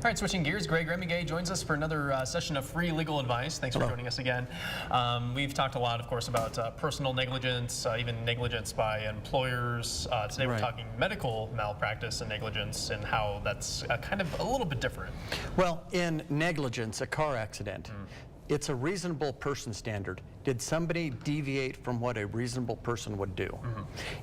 All right, switching gears, Greg Remmenga joins us for another session of free legal advice. Thanks for joining us again. We've talked a lot, of course, about personal negligence, even negligence by employers. Today we're talking medical malpractice and negligence and how that's kind of a little bit different. Well, in negligence, a car accident, it's a reasonable person standard. Did somebody deviate from what a reasonable person would do?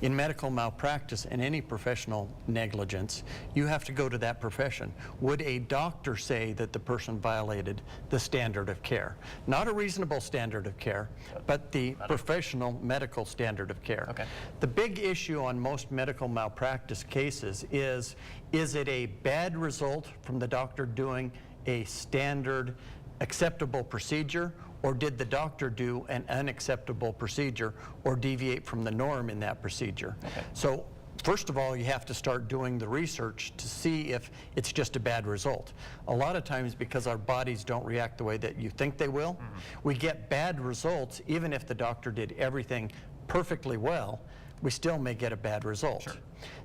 In medical malpractice and any professional negligence, you have to go to that profession. Would a doctor say that the person violated the standard of care? Not a reasonable standard of care, but the professional medical standard of care. Okay. The big issue on most medical malpractice cases is it a bad result from the doctor doing a standard acceptable procedure, or did the doctor do an unacceptable procedure or deviate from the norm in that procedure? Okay. So first of all, you have to start doing the research to see if it's just a bad result. A lot of times, because our bodies don't react the way that you think they will, we get bad results even if the doctor did everything perfectly well. We still may get a bad result. Sure.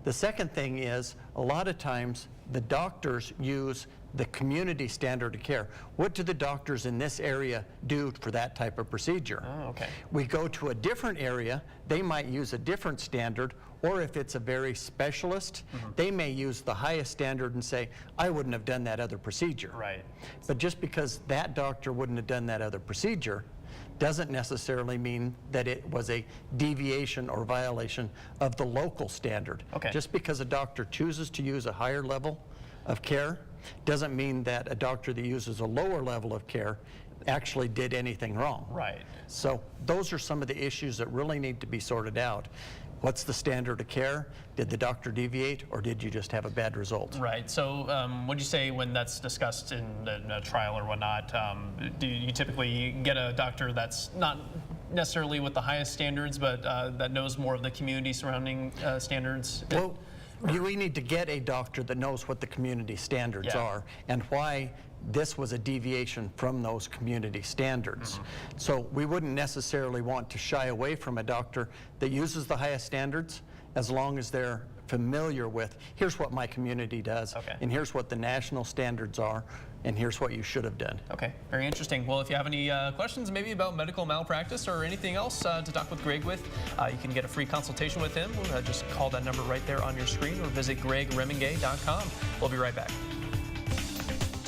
The second thing is, a lot of times the doctors use the community standard of care. What do the doctors in this area do for that type of procedure? Oh, okay. We go to a different area, they might use a different standard, or if it's a very specialist, they may use the highest standard and say, I wouldn't have done that other procedure. Right. But just because that doctor wouldn't have done that other procedure doesn't necessarily mean that it was a deviation or violation of the local standard. Okay. Just because a doctor chooses to use a higher level of care doesn't mean that a doctor that uses a lower level of care actually did anything wrong. Right. So those are some of the issues that really need to be sorted out. What's the standard of care? Did the doctor deviate, or did you just have a bad result? Right. So what'd you say when that's discussed in a trial or whatnot? Do you typically get a doctor that's not necessarily with the highest standards, but that knows more of the community surrounding standards? Well, we need to get a doctor that knows what the community standards are and why this was a deviation from those community standards. So we wouldn't necessarily want to shy away from a doctor that uses the highest standards, as long as they're familiar with, here's what my community does, and here's what the national standards are, and here's what you should have done. Okay, very interesting. Well, if you have any questions maybe about medical malpractice or anything else to talk with Greg with, you can get a free consultation with him. Just call that number right there on your screen or visit gregremmenga.com. We'll be right back.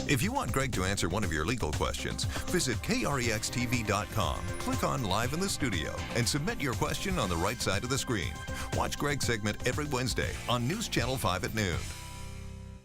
If you want Greg to answer one of your legal questions, visit krextv.com, click on Live in the Studio, and submit your question on the right side of the screen. Watch Greg's segment every Wednesday on News Channel 5 at noon.